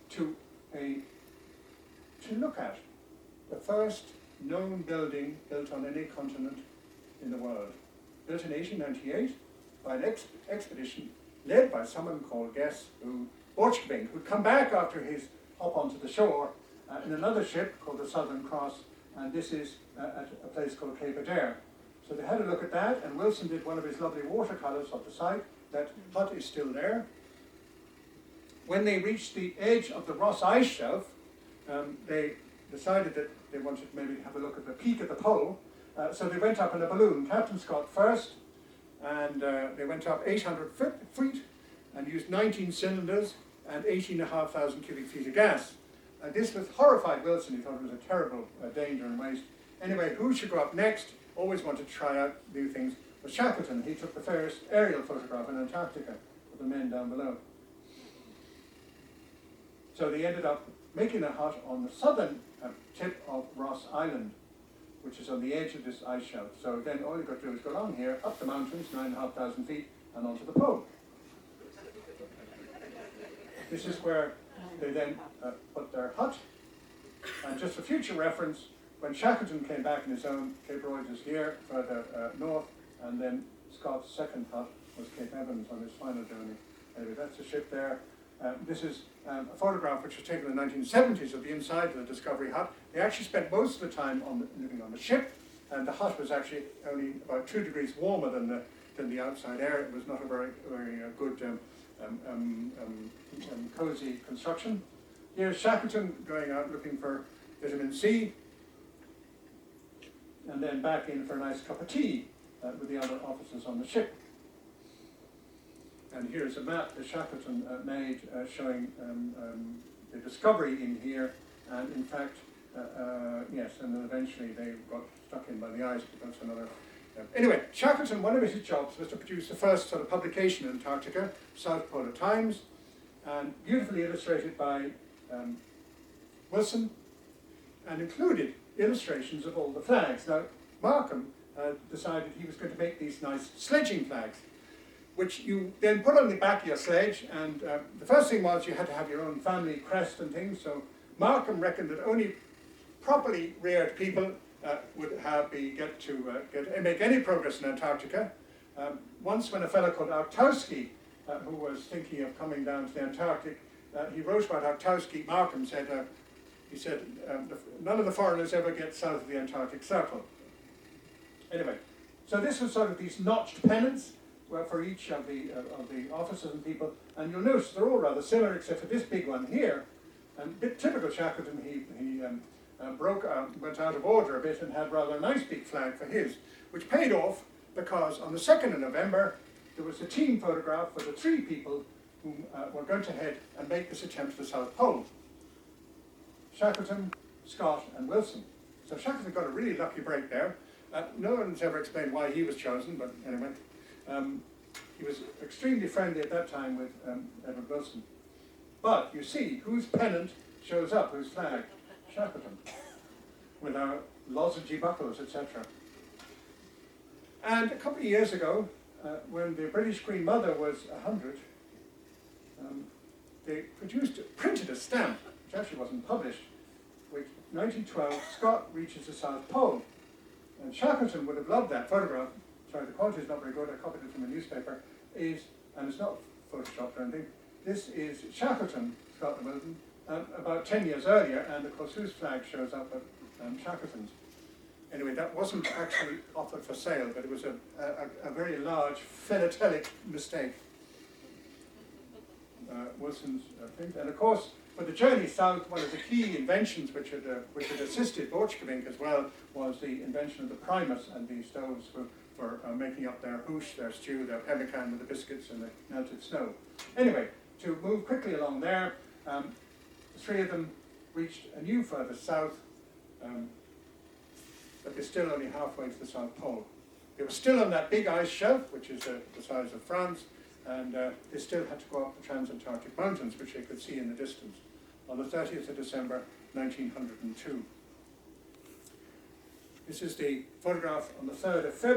to look at the first known building built on any continent in the world. Built in 1898 by an expedition led by someone called Borchgrevink, who'd come back after his hop onto the shore in another ship called the Southern Cross, and this is at a place called Cape Adair. So they had a look at that, and Wilson did one of his lovely watercolours of the site. That hut is still there. When they reached the edge of the Ross Ice Shelf, they decided that they wanted to maybe have a look at the peak of the pole, so they went up in a balloon, Captain Scott first, and they went up 800 feet and used 19 cylinders and 18,500 cubic feet of gas. This was horrified Wilson. He thought it was a terrible danger and waste. Anyway, who should go up next? Always wanted to try out new things. Was Shackleton. He took the first aerial photograph in Antarctica of the men down below. So they ended up making a hut on the southern tip of Ross Island, which is on the edge of this ice shelf. So then all you've got to do is go along here, up the mountains, 9,500 feet, and onto the pole. This is where they then put their hut. And just for future reference, when Shackleton came back in his own, Cape Royds is here, further north, and then Scott's second hut was Cape Evans on his final journey. Anyway, that's the ship there. This is a photograph which was taken in the 1970s of the inside of the Discovery hut. They actually spent most of the time living on the ship, and the hut was actually only about 2 degrees warmer than the outside air. It was not a very good cozy construction. Here's Shackleton going out looking for vitamin C, and then back in for a nice cup of tea with the other officers on the ship. And here's a map that Shackleton made showing the Discovery in here, and in fact, yes, and then eventually they got stuck in by the ice, but that's another. Anyway, Shackleton, one of his jobs was to produce the first sort of publication in Antarctica, South Polar Times, and beautifully illustrated by Wilson, and included illustrations of all the flags. Now, Markham decided he was going to make these nice sledging flags, which you then put on the back of your sledge, and the first thing was you had to have your own family crest and things, so Markham reckoned that only properly reared people would make any progress in Antarctica. Once when a fellow called Arctowski, who was thinking of coming down to the Antarctic, he wrote about Arctowski. Markham said, none of the foreigners ever get south of the Antarctic Circle. Anyway, so this was sort of these notched pennants for each of the officers and people, and you'll notice they're all rather similar except for this big one here. And a bit typical Shackleton, he went out of order a bit and had rather a nice big flag for his, which paid off because on the 2nd of November there was a team photograph for the 3 people who were going to head and make this attempt to the South Pole. Shackleton, Scott and Wilson. So Shackleton got a really lucky break there. No one's ever explained why he was chosen, but anyway. He was extremely friendly at that time with Edward Wilson. But you see, whose pennant shows up, whose flag? Shackleton, with our lozenge buckles, etc. And a couple of years ago, when the British Queen Mother was 100, they printed a stamp, which actually wasn't published, which 1912, Scott reaches the South Pole. And Shackleton would have loved that photograph. Sorry, the quality is not very good. I copied it from a newspaper. And it's not photoshopped or anything. This is Shackleton, Scott and Wilson, about 10 years earlier, and of course whose flag shows up at Shackleton's. Anyway, that wasn't actually offered for sale, but it was a very large philatelic mistake. Wilson's thing. And of course, for the journey south, one of the key inventions which had assisted Borchgrevink as well was the invention of the primus and the stoves for making up their hoosh, their stew, their pemmican with the biscuits and the melted snow. Anyway, to move quickly along there, the 3 of them reached a new further south, but they're still only halfway to the South Pole. They were still on that big ice shelf, which is the size of France, and they still had to go up the Transantarctic Mountains, which they could see in the distance, on the 30th of December, 1902. This is the photograph on the 3rd of February.